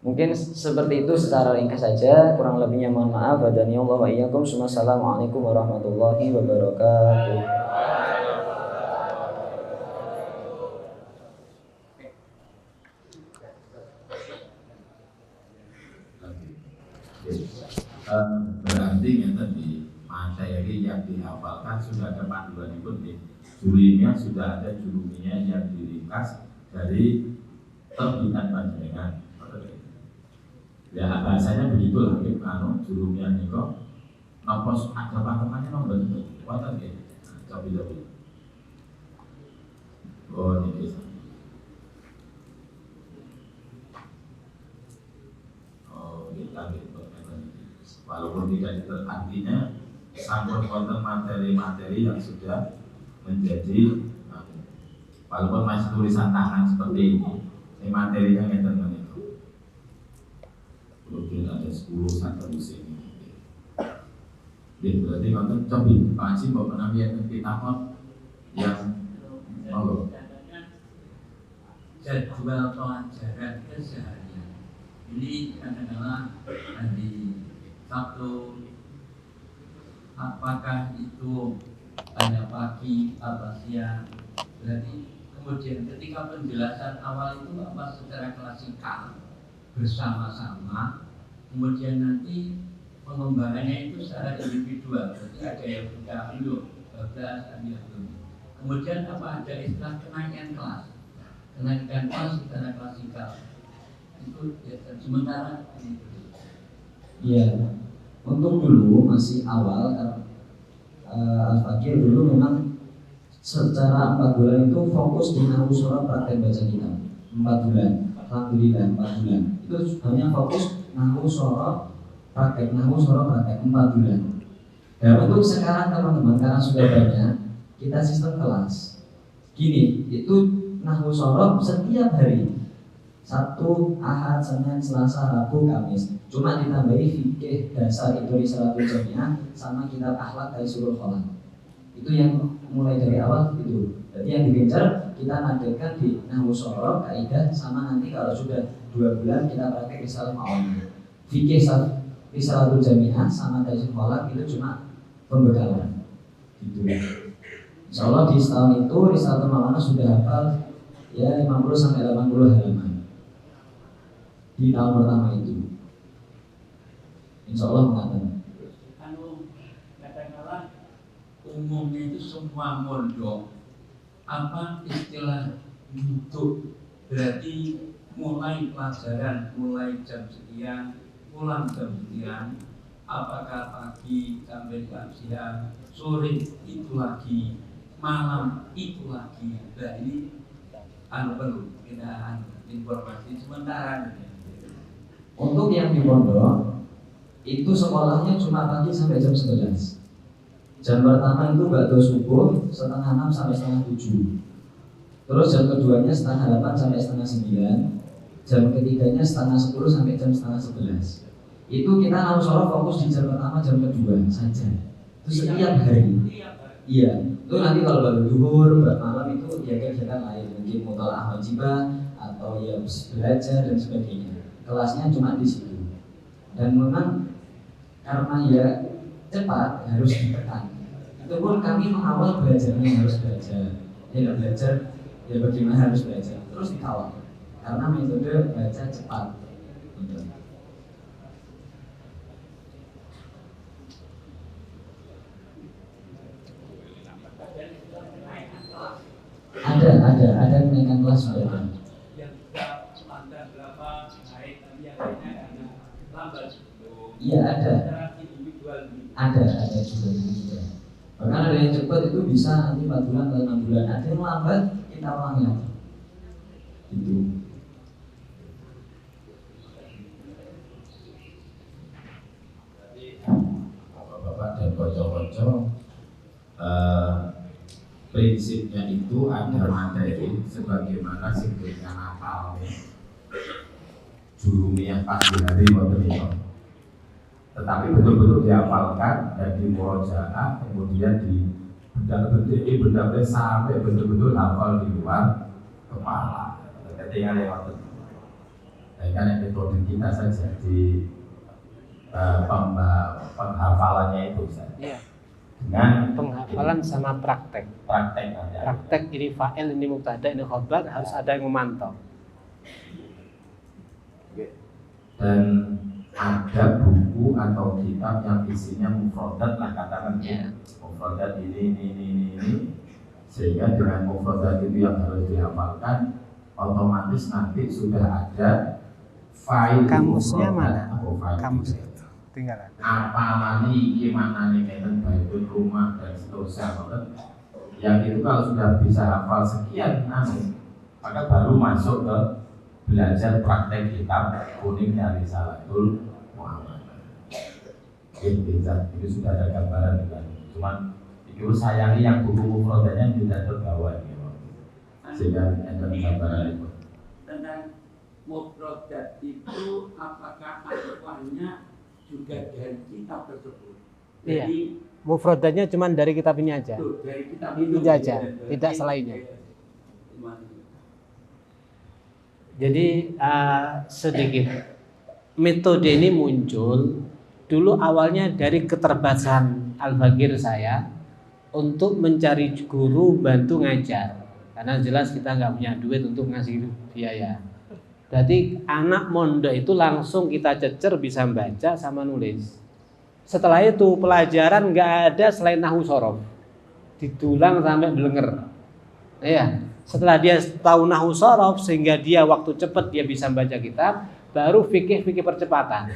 Mungkin seperti itu secara ringkas saja, kurang lebihnya mohon maaf. Hadaniyallahu wa iyyakum. Assalamualaikum warahmatullahi wabarakatuh. Berarti yang tadi materi yang dihafalkan sudah ada panduan itu, jurinya sudah ada jurumiyah yang diringkas dari terbitan panjenengan. Ya bahasanya begitu lah, jurumiyah ini kok nopos ada patokannya nomor kuatan ya, coba. Oh ini. Oh kita gitu. Walaupun tidak artinya sangkut konten materi-materi yang sudah menjadi, walaupun masih tulisan tangan seperti ini materinya ngeten itu. kemudian ada 10 saterusé. Ya, berarti kalau coba Pak Haji mau menampikan kita yang mau jadwal pelajaran keseharian ini adalah hari Sabtu, apakah itu hanya pagi atau siang. Berarti kemudian ketika penjelasan awal itu apa secara klasikal bersama-sama, kemudian nanti pengembangannya itu secara individual. Berarti ada yang buka dulu 12, ada yang belum. Kemudian apa ada istilah kenaikan kelas? Kenaikan kelas secara klasikal itu ya, sementara ini. Iya, untuk dulu masih awal Al-Fakir dulu memang secara 4 bulan itu fokus di nahwu shoroh praktek baca kitab 4 bulan. Alhamdulillah 4 bulan itu hanya fokus nahwu shoroh praktek 4 bulan. Dan untuk sekarang teman-teman karena sudah banyak kita sistem kelas gini, itu nahwu shoroh setiap hari Sabtu, Ahad, Senin, Selasa, Rabu, Kamis. Cuma ditambahi fikih dasar itu Risalatul Jamiah sama kitab akhlak Taisurul Khalaq. Itu yang mulai dari awal itu. Jadi yang digencar kita nantikan di nahwu shoroh, kaidah sama nanti kalau sudah 2 bulan kita praktek Risalah Ma'unah. Fikih Risalatul Jamiah sama Taisurul Khalaq itu cuma pembekalan. Gitu. Insyaallah di setahun itu Risalatul Ma'unah sudah hafal ya 50 sampai 80 halaman. Di tahun pertama itu Insya Allah mengatakan katakanlah umumnya itu semua mondok apa istilah untuk berarti mulai pelajaran mulai jam sekian pulang jam sekian, apakah pagi sampai jam siang, sore itu lagi, malam itu lagi. Nah ini perlu kita informasi sementara. Untuk yang di pondok itu sekolahnya cuma pagi sampai jam 11. Jam pertama itu bakdo subuh setengah 6 sampai setengah 7. Terus jam keduanya setengah 8 sampai setengah 9. Jam ketiganya setengah 10 sampai jam setengah 11. Itu kita nahwu shoroh fokus di jam pertama jam kedua saja. Itu setiap hari. Iya. Itu nanti kalau baru duhur, malam itu ya kegiatan lain, mungkin mutalaah wajibah atau ya belajar dan sebagainya. Kelasnya cuma di situ. Dan memang karena ya cepat harus ditekan. Itu pun kami mengawal belajarnya harus belajar. Ya belajar ya bagaimana harus belajar. Terus dikawal. Karena metode baca cepat. Ada kenaikan kelas sudah ada. Iya ada juga. Bahkan ada yang cepat itu bisa nanti 4 bulan atau 6 bulan. Ada yang lambat kita ulangi lagi. Itu. Bapak dan kocok-kocok prinsipnya itu ada materi sebagaimana sebutnya hafal jurumiyah pagi hari waktu. Tetapi betul-betul dihafalkan dan dimurojaah, kemudian di benda-benda sampai betul-betul hafal di luar kepala. Ketika lewat itu, karena metode kita saja di penghafalannya itu saja. Iya. Dengan Penghafalan sama praktek. Praktek ini fa'il, ini mubtada, ini khobar, harus ada yang memantau. Dan ada buku atau kitab yang isinya mufradat lah katakan mufradat ini sehingga dengan mufradat itu yang harus dihafalkan otomatis nanti sudah ada file kamusnya mufradat, mana? Kamus itu tinggal apa ini gimana nih meten baitul rumah dan seterusnya yang itu kalau sudah bisa hafal sekian maka baru masuk ke belajar praktek kitab kuning dari Risalatul Muhammadah. Ini sudah ada gambaran dengan cuman itu sayangi yang buku mufradanya tidak terbawa sehingga ada gambaran itu. Tentang mufradat itu apakah akhwanya juga dari kitab tersebut? Iya. Jadi Mufradatnya cuma dari kitab ini aja. tuh, dari kitab Ini aja, tidak selainnya. Jadi sedikit metode ini muncul dulu awalnya dari keterbatasan Al-Fakir saya untuk mencari guru bantu ngajar, karena jelas kita nggak punya duit untuk ngasih biaya. Berarti anak mondok itu langsung kita cecer bisa baca sama nulis. Setelah itu pelajaran nggak ada selain nahwu sorof, didulang sampai belenger. Iya. Setelah dia tahu nahwu sorof sehingga dia waktu cepat dia bisa baca kitab, baru fikih percepatan.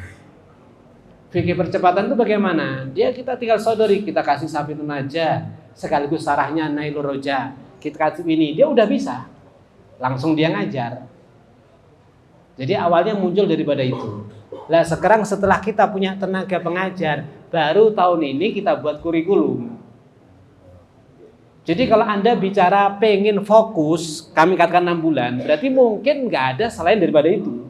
Fikih percepatan itu bagaimana? Dia kita tinggal sodori, kita kasih Safitun Najah, sekaligus sarahnya Nailur Roja, kita kasih ini, dia udah bisa, langsung dia ngajar. Jadi awalnya muncul daripada itu. Lah sekarang setelah kita punya tenaga pengajar, baru tahun ini kita buat kurikulum. Jadi kalau Anda bicara pengen fokus, kami katakan 6 bulan, berarti mungkin nggak ada selain daripada itu.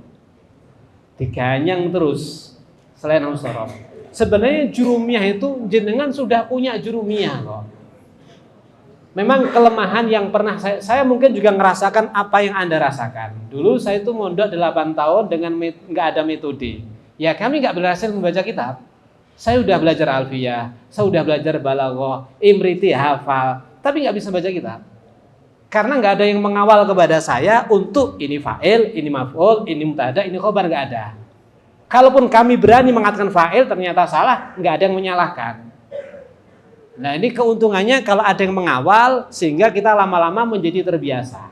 Diganyang terus selain Al-Sorof. Sebenarnya jurumiyah itu jenengan sudah punya jurumiyah loh. Memang kelemahan yang pernah saya mungkin juga ngerasakan apa yang Anda rasakan. Dulu saya itu mondok 8 tahun dengan nggak ada metode. Ya kami nggak berhasil membaca kitab. Saya udah belajar alfiyah, saya udah belajar balaghah, imriti hafal, tapi nggak bisa baca kitab. Karena nggak ada yang mengawal kepada saya untuk ini fa'il, ini maf'ul, ini mubtada, ini khobar, nggak ada. Kalaupun kami berani mengatakan fa'il ternyata salah, nggak ada yang menyalahkan. Nah ini keuntungannya kalau ada yang mengawal sehingga kita lama-lama menjadi terbiasa.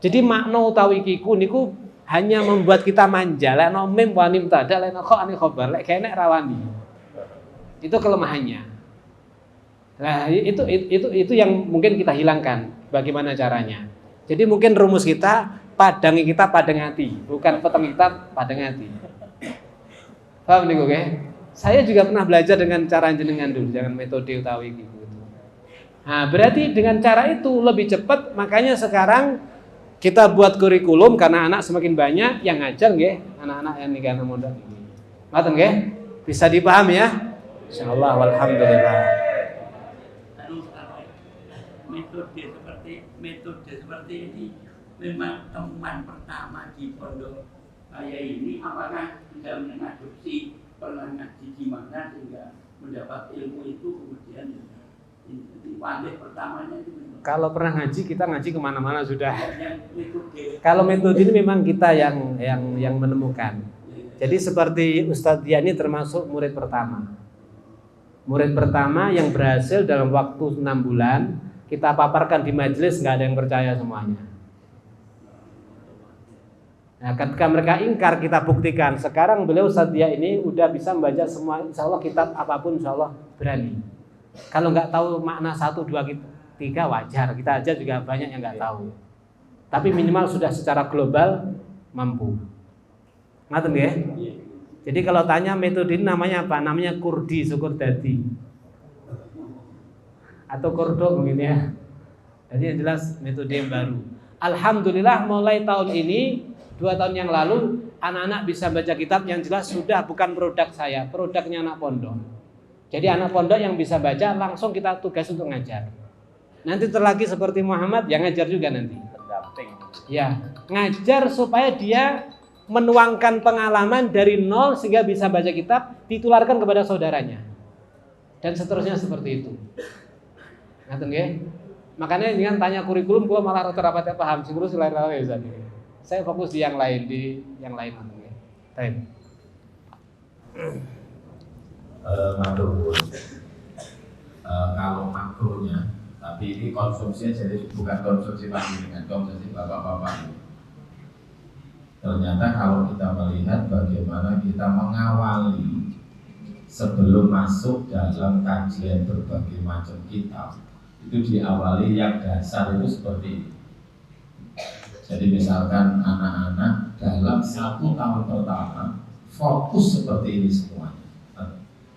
Jadi makna utawi kiku niku hanya membuat kita manja. Lek mim wa nim tada lek kho ani khobar lek kene rawani. Itu kelemahannya. Nah itu yang mungkin kita hilangkan. Bagaimana caranya? Jadi mungkin rumus kita padangi kita padang hati, bukan peteng kita padang hati. Paham niku nggih? Saya juga pernah belajar dengan cara jenengan dulu, jangan metode utawi gitu. Nah, berarti dengan cara itu lebih cepat, makanya sekarang kita buat kurikulum karena anak semakin banyak yang ngajar nggih, anak-anak yang nikah muda ini. Ngoten nggih? Bisa dipahami ya? Insyaallah walhamdulillah. Metode seperti ini memang temuan pertama di pondok saya ini, apakah sudah mengadopsi pernah ngaji di mana sehingga mendapat ilmu itu kemudian ini pandai pertamanya itu memang. Kalau pernah ngaji kita ngaji kemana-mana sudah. Kalau metode ini memang kita yang menemukan. Jadi seperti Ustadz Dia ini termasuk murid pertama. Murid pertama yang berhasil dalam waktu 6 bulan kita paparkan di majelis, nggak ada yang percaya semuanya. Nah, ketika mereka ingkar kita buktikan. Sekarang beliau Sadia ini udah bisa membaca semua, insya Allah kitab apapun insya Allah berani. Kalau nggak tahu makna 1, 2, 3 wajar. Kita aja juga banyak yang nggak tahu. Tapi minimal sudah secara global mampu. Ngaten ya? Jadi kalau tanya metode ini namanya apa? Namanya kurdi, syukur dadi. Atau kordo mungkin ya. Jadi yang jelas metode yang baru. Alhamdulillah mulai tahun ini 2 tahun yang lalu anak-anak bisa baca kitab yang jelas sudah bukan produk saya, produknya anak pondok. Jadi anak pondok yang bisa baca langsung kita tugas untuk ngajar. Nanti terlagi seperti Muhammad yang ngajar juga nanti. Ya, ngajar supaya dia menuangkan pengalaman dari nol sehingga bisa baca kitab, ditularkan kepada saudaranya. Dan seterusnya seperti itu. Ngaten nggih? Makanya dengan tanya kurikulum gua malah rata-rata paham, sing terus lain-lain ya Ustaz. Saya fokus di yang lain, Baik. Kalau makronya, tapi ini konsumsinya jadi bukan konsumsi pagi dengan konsumsi bapak-bapak. Ternyata kalau kita melihat bagaimana kita mengawali sebelum masuk dalam kajian berbagai macam kitab, itu diawali yang dasar itu seperti ini. Jadi misalkan anak-anak dalam 1 tahun pertama fokus seperti ini semuanya.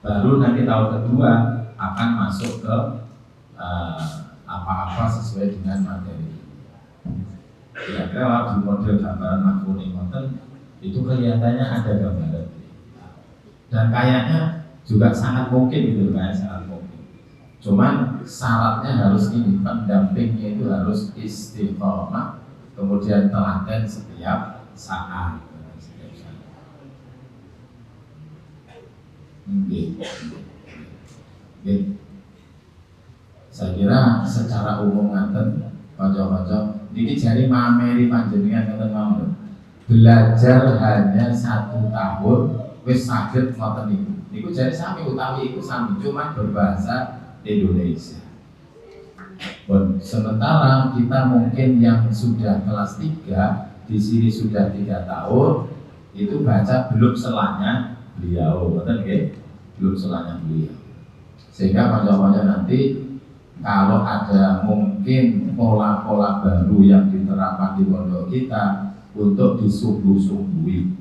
Baru nanti tahun kedua akan masuk ke apa-apa sesuai dengan materi. Kira-kira di model gambaran makro konten itu kelihatannya ada gambaran. Dan kayaknya juga sangat mungkin gitu, kayak sangat mungkin. Cuman syaratnya harus ini, pendampingnya itu harus istiqomah, kemudian telaten setiap saat. Saya kira secara umum ngaten kanca-kanca niki jari mameri panjenengan ngoten mawon. Belajar hanya 1 tahun wis saged ngoten niku. Niku jari sami utawi iku sami cuma berbahasa Indonesia. Sementara kita mungkin yang sudah kelas 3 di sini sudah 3 tahun itu baca belum selanya beliau, betul nggih? Belum selanya beliau. Sehingga kanca-kanca nanti kalau ada mungkin pola-pola baru yang diterapkan di pondok kita untuk disungguh-sungguhi.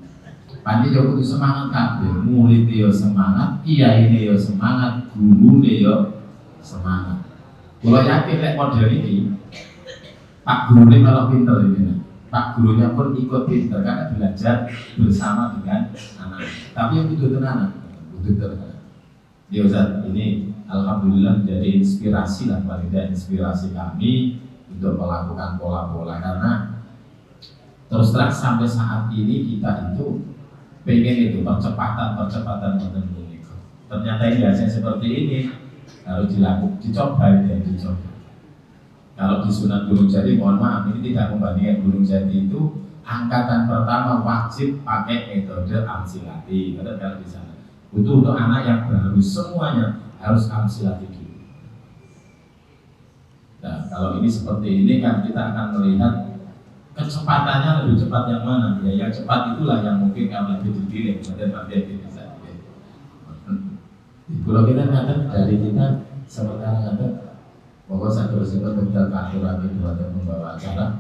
Panti yo kudu semangat kabeh, murid yo semangat, kiyaine yo semangat, gurune yo semangat. Kula yakin lek model ini Pak gurune malah pinter ini. Pak gurunya pun ikut pinter karena belajar bersama dengan anak. Tapi yang kudu tenanan, kudu tenanan. Ya Ustaz, ini alhamdulillah menjadi inspirasi lah, paling tidak inspirasi kami untuk melakukan pola-pola karena terus terang sampai saat ini kita itu pengen itu percepatan tertentu. Ternyata ini hasilnya seperti ini harus dilakukan, dicoba. Kalau di Sunan Gunung Jati, mohon maaf ini tidak membandingkan Gunung Jati itu angkatan pertama wajib pakai metode amsilati. Kalau di sana itu untuk anak yang baru semuanya harus amsilati dulu. Nah, kalau ini seperti ini kan kita akan melihat kecepatannya lebih cepat yang mana? Ya, yang cepat itulah yang mungkin akan lebih dipilih. Kemudian bagian ini bisa dipilih. Kalau kita katakan dari kita sementara kata bahwa saya terus ikut bentar aturan itu ada membawa acara.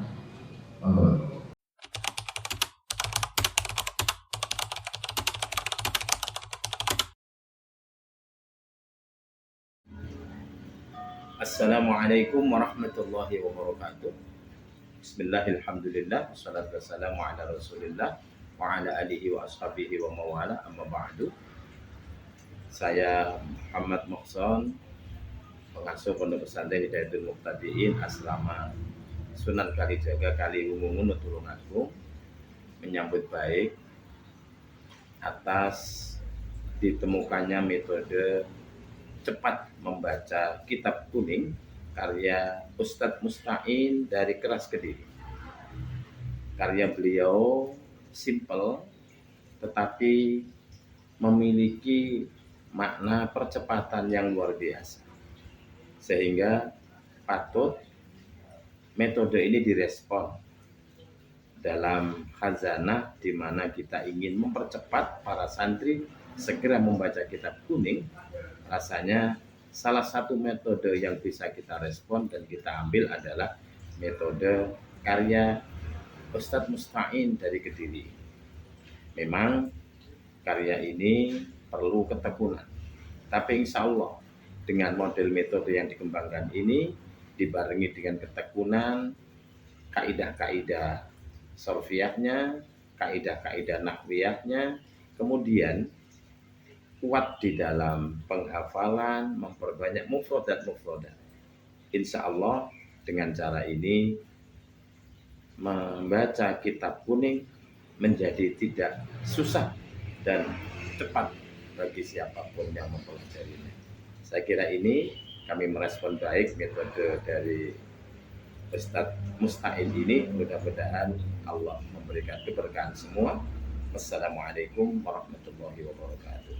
Assalamualaikum warahmatullahi wabarakatuh. Bismillahirrahmanirrahim. Wassalatu wassalamu ala Rasulillah wa ala alihi wa ashabihi wa mawala, amma ba'du. Saya Muhammad Muhson, pengasuh Pondok Pesantren Hidayatul Muqtadiin Asrama Sunan Kalijaga Kaliwungu Tulungagung, menyambut baik atas ditemukannya metode cepat membaca kitab kuning karya Ustadz Musta'in dari Keras Kediri. Karya beliau simple tetapi memiliki makna percepatan yang luar biasa, sehingga patut metode ini direspon dalam khazanah di mana kita ingin mempercepat para santri segera membaca kitab kuning. Rasanya salah satu metode yang bisa kita respon dan kita ambil adalah metode karya Ustadz Musta'in dari Kediri. Memang karya ini perlu ketekunan, tapi insya Allah dengan model metode yang dikembangkan ini dibarengi dengan ketekunan, kaidah-kaidah sorfiyahnya, kaidah-kaidah nahwiyahnya, kemudian kuat di dalam penghafalan, memperbanyak mufradat. Insya Allah dengan cara ini membaca kitab kuning menjadi tidak susah dan cepat bagi siapapun yang mempelajarinya. Saya kira ini kami merespon baik metode dari Ustadz Musta'in ini. Mudah-mudahan Allah memberikan keberkahan semua. Wassalamualaikum warahmatullahi wabarakatuh.